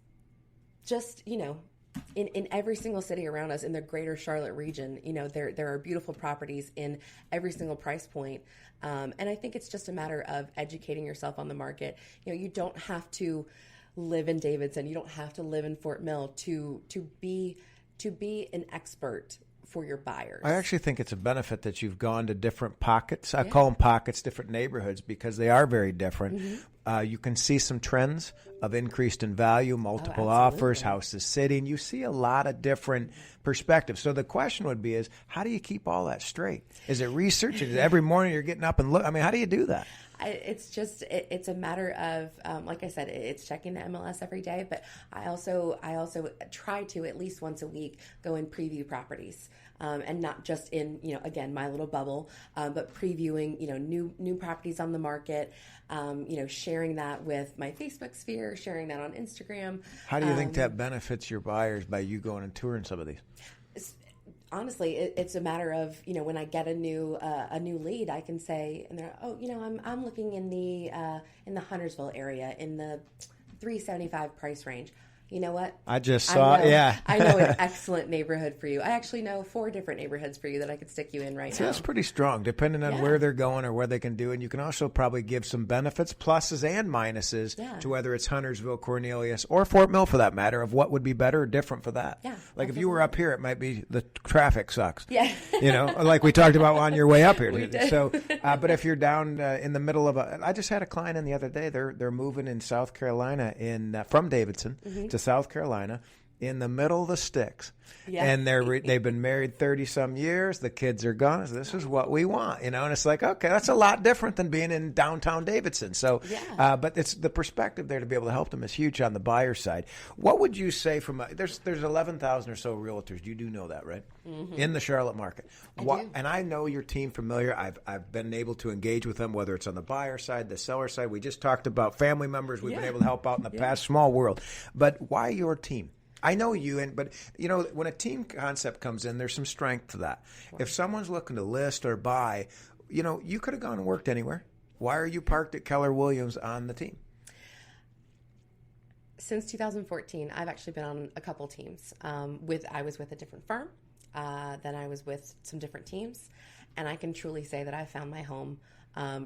just, in every single city around us in the greater Charlotte region, there are beautiful properties in every single price point. And I think it's just a matter of educating yourself on the market. You don't have to live in Davidson. You don't have to live in Fort Mill to be an expert for your buyers. I actually think it's a benefit that you've gone to different pockets. I call them pockets, different neighborhoods, because they are very different. Mm-hmm. You can see some trends of increased in value, multiple offers, houses sitting. You see a lot of different perspectives. So the question would be is, how do you keep all that straight? Is it research? Is it every morning you're getting up and look? I mean, how do you do that? It's a matter of, like I said, it's checking the MLS every day, but I also try to at least once a week go and preview properties. And not just in, again, my little bubble, but previewing, new properties on the market, sharing that with my Facebook sphere, sharing that on Instagram. How do you think that benefits your buyers by you going and touring some of these? Honestly, it's a matter of, when I get a new lead, I can say, and they're, I'm looking in the Huntersville area in the $375 price range. You know what? I just saw, I know an excellent neighborhood for you. I actually know 4 different neighborhoods for you that I could stick you in now. That's pretty strong, depending on where they're going or what they can do. And you can also probably give some benefits, pluses and minuses, to whether it's Huntersville, Cornelius, or Fort Mill for that matter, of what would be better or different for that. Yeah, like if you were up here, it might be the traffic sucks. Yeah. Like we talked about on your way up here. We did. So, but if you're down in the middle of I just had a client in the other day. They're moving in South Carolina from Davidson to South Carolina. In the middle of the sticks, and they've been married 30-some years. The kids are gone. So this is what we want, And it's like, okay, that's a lot different than being in downtown Davidson. So, but it's the perspective there to be able to help them is huge on the buyer side. What would you say from there's 11,000 or so realtors? You do know that, right? Mm-hmm. In the Charlotte market, and I know your team familiar. I've been able to engage with them, whether it's on the buyer side, the seller side. We just talked about family members we've been able to help out in the past. Small world, but why your team? I know you, but when a team concept comes in, there's some strength to that. If someone's looking to list or buy, you could have gone and worked anywhere. Why are you parked at Keller Williams on the team? Since 2014, I've actually been on a couple teams. I was with a different firm, then I was with some different teams, and I can truly say that I found my home,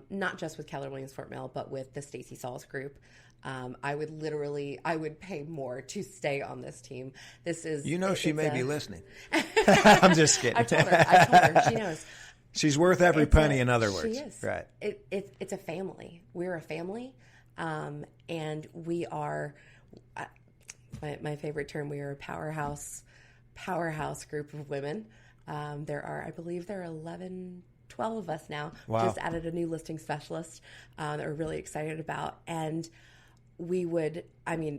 not just with Keller Williams Fort Mill, but with the Stacy Sauls Group. I would pay more to stay on this team. This is, she may be listening. I'm just kidding. I told her. She knows. She's worth every penny. In other words, she is. Right? It's a family. We're a family, and we are. My favorite term. We are a powerhouse group of women. I believe there are 12 of us now. Wow. Just added a new listing specialist that we're really excited about, and we would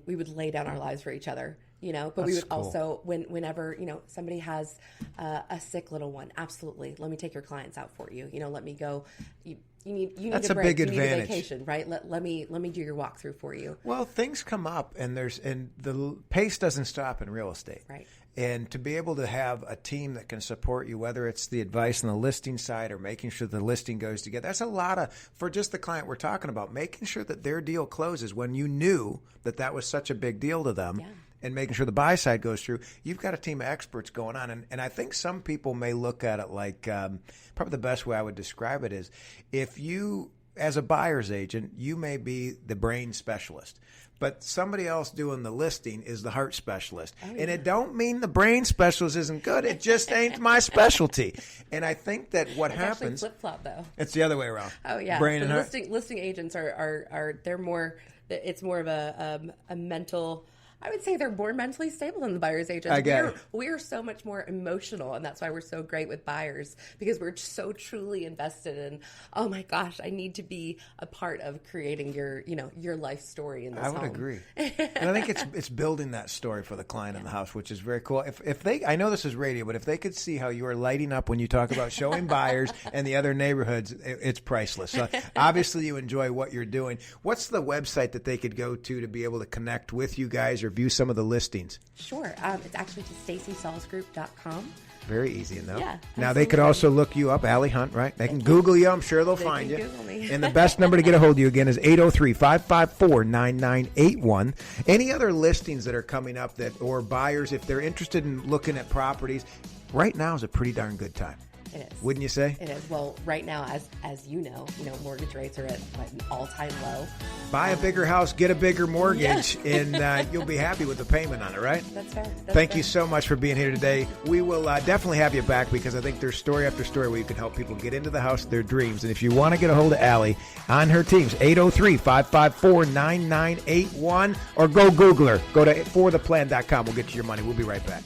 lay down our lives for each other, but That's we would cool. also, whenever, somebody has a sick little one, absolutely, let me take your clients out for you. Let me go. You need That's a break. Big you advantage. need a vacation, right? Let me do your walkthrough for you. Well, things come up, and the pace doesn't stop in real estate. Right. And to be able to have a team that can support you, whether it's the advice on the listing side or making sure the listing goes together, that's a lot for just the client we're talking about, making sure that their deal closes when you knew that was such a big deal to them. Yeah. And making sure the buy side goes through, you've got a team of experts going on. And I think some people may look at it like probably the best way I would describe it is if you as a buyer's agent, you may be the brain specialist, but somebody else doing the listing is the heart specialist. Oh, yeah. And it don't mean the brain specialist isn't good. It just ain't my specialty. And I think that what happens... It's flip-flop, though. It's the other way around. Oh, yeah. Brain and heart. heart. Listing agents they're more... It's more of a mental... I would say they're more mentally stable than the buyer's agents. I get it. We are so much more emotional, and that's why we're so great with buyers, because we're so truly invested in, oh my gosh, I need to be a part of creating your life story in this home. I would agree. And I think it's building that story for the client in the house, which is very cool. If they, I know this is radio, but if they could see how you are lighting up when you talk about showing buyers and the other neighborhoods, it's priceless. So obviously you enjoy what you're doing. What's the website that they could go to be able to connect with you guys or view some of the listings? Sure. It's actually to StacySalzGroup.com. Very easy enough. Yeah, now they could also look you up, Allie Hunt, right? They can Google you. I'm sure they'll find you. Google me. And the best number to get a hold of you again is 803-554-9981. Any other listings that are coming up or buyers, if they're interested in looking at properties, right now is a pretty darn good time. It is. Wouldn't you say? It is. Well, right now, as you know, mortgage rates are at an all-time low. Buy a bigger house, get a bigger mortgage, and you'll be happy with the payment on it, right? That's fair. Thank you so much for being here today. We will definitely have you back because I think there's story after story where you can help people get into the house of their dreams. And if you want to get a hold of Allie on her teams, 803-554-9981, or go Google her. Go to fortheplan.com. We'll get you your money. We'll be right back.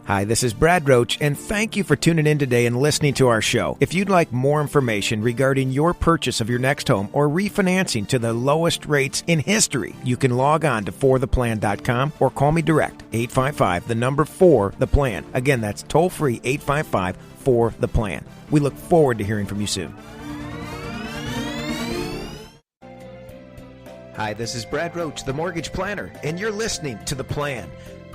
Hi, this is Brad Roach, and thank you for tuning in today and listening to our show. If you'd like more information regarding your purchase of your next home or refinancing to the lowest rates in history, you can log on to fortheplan.com or call me direct, 855-4-THE-PLAN. Again, that's toll-free, 855-4-THE-PLAN. We look forward to hearing from you soon. Hi, this is Brad Roach, the mortgage planner, and you're listening to The Plan.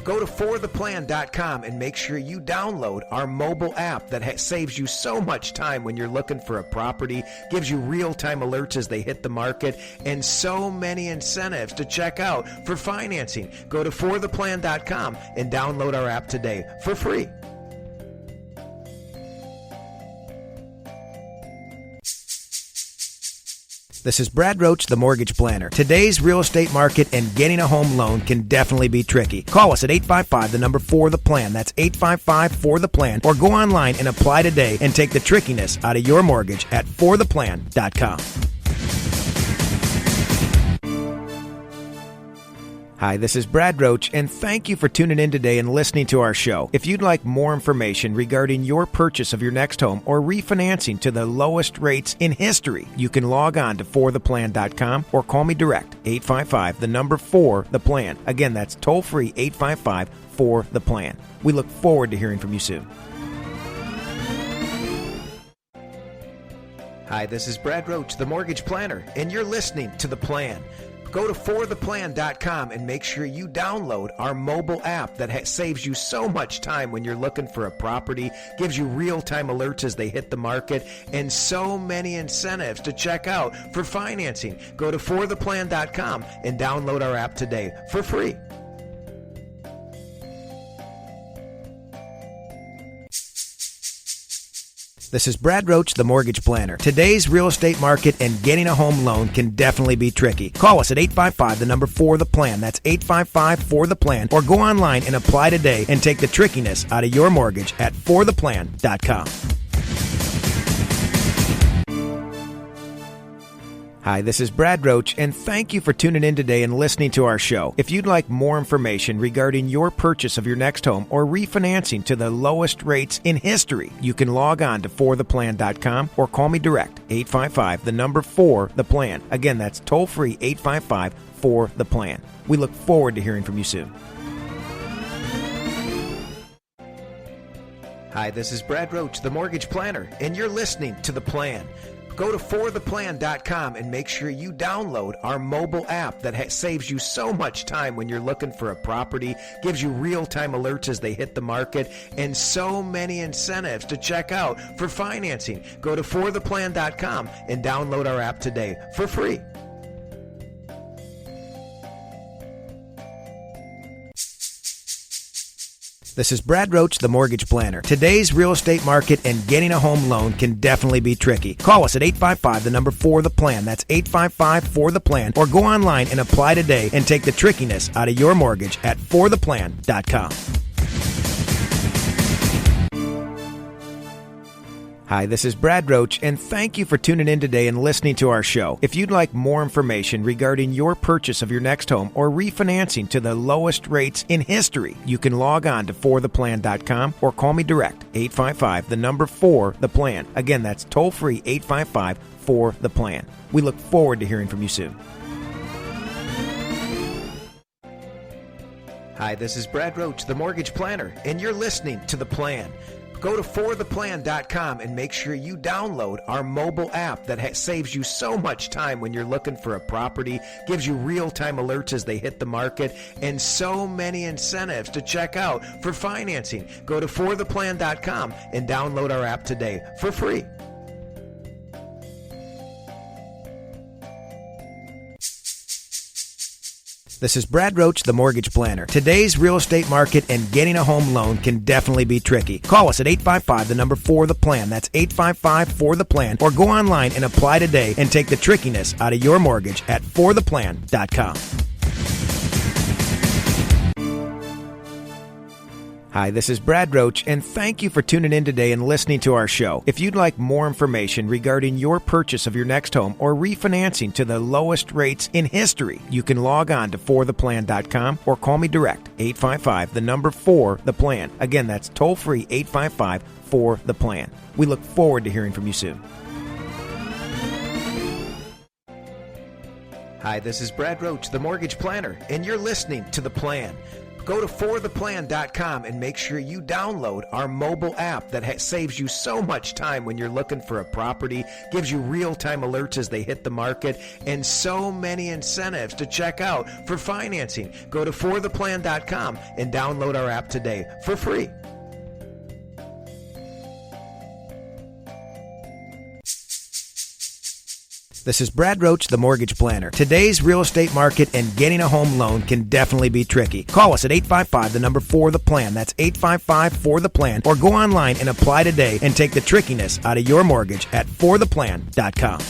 Go to fortheplan.com and make sure you download our mobile app that saves you so much time when you're looking for a property, gives you real-time alerts as they hit the market, and so many incentives to check out for financing. Go to fortheplan.com and download our app today for free. This is Brad Roach, the mortgage planner. Today's real estate market and getting a home loan can definitely be tricky. Call us at 855-4-THE-PLAN. That's 855-4-THE-PLAN. Or go online and apply today and take the trickiness out of your mortgage at fortheplan.com. Hi, this is Brad Roach, and thank you for tuning in today and listening to our show. If you'd like more information regarding your purchase of your next home or refinancing to the lowest rates in history, you can log on to fortheplan.com or call me direct, 855-4-THE-PLAN. Again, that's toll-free, 855-4-THE-PLAN. We look forward to hearing from you soon. Hi, this is Brad Roach, the mortgage planner, and you're listening to The Plan. Go to fortheplan.com and make sure you download our mobile app that saves you so much time when you're looking for a property, gives you real-time alerts as they hit the market, and so many incentives to check out for financing. Go to fortheplan.com and download our app today for free. This is Brad Roach, the mortgage planner. Today's real estate market and getting a home loan can definitely be tricky. Call us at 855-4-THE-PLAN. That's 855-4-THE-PLAN. Or go online and apply today and take the trickiness out of your mortgage at fortheplan.com. Hi, this is Brad Roach, and thank you for tuning in today and listening to our show. If you'd like more information regarding your purchase of your next home or refinancing to the lowest rates in history, you can log on to fortheplan.com or call me direct, 855-4-THE-PLAN. Again, that's toll-free, 855-4-THE-PLAN. We look forward to hearing from you soon. Hi, this is Brad Roach, the mortgage planner, and you're listening to The Plan. Go to fortheplan.com and make sure you download our mobile app that saves you so much time when you're looking for a property, gives you real-time alerts as they hit the market, and so many incentives to check out for financing. Go to fortheplan.com and download our app today for free. This is Brad Roach, the Mortgage Planner. Today's real estate market and getting a home loan can definitely be tricky. Call us at 855, the number 4, the plan. That's 855-4-the-plan. Or go online and apply today and take the trickiness out of your mortgage at fortheplan.com. Hi, this is Brad Roach, and thank you for tuning in today and listening to our show. If you'd like more information regarding your purchase of your next home or refinancing to the lowest rates in history, you can log on to fortheplan.com or call me direct, 855, the number 4, the plan. Again, that's toll-free, 855-4-the-plan. We look forward to hearing from you soon. Hi, this is Brad Roach, the Mortgage Planner, and you're listening to The Plan. Go to fortheplan.com and make sure you download our mobile app that saves you so much time when you're looking for a property, gives you real-time alerts as they hit the market, and so many incentives to check out for financing. Go to fortheplan.com and download our app today for free. This is Brad Roach, the Mortgage Planner. Today's real estate market and getting a home loan can definitely be tricky. Call us at 855, the number 4, the plan. That's 855-4-the-plan. Or go online and apply today and take the trickiness out of your mortgage at fortheplan.com. Hi, this is Brad Roach, and thank you for tuning in today and listening to our show. If you'd like more information regarding your purchase of your next home or refinancing to the lowest rates in history, you can log on to fortheplan.com or call me direct, 855, the number 4, the plan. Again, that's toll-free, 855-4-the-plan. We look forward to hearing from you soon. Hi, this is Brad Roach, the Mortgage Planner, and you're listening to The Plan. Go to fortheplan.com and make sure you download our mobile app that saves you so much time when you're looking for a property, gives you real-time alerts as they hit the market, and so many incentives to check out for financing. Go to fortheplan.com and download our app today for free. This is Brad Roach, the Mortgage Planner. Today's real estate market and getting a home loan can definitely be tricky. Call us at 855, the number 4, the plan. That's 855-4-the-plan. Or go online and apply today and take the trickiness out of your mortgage at fortheplan.com.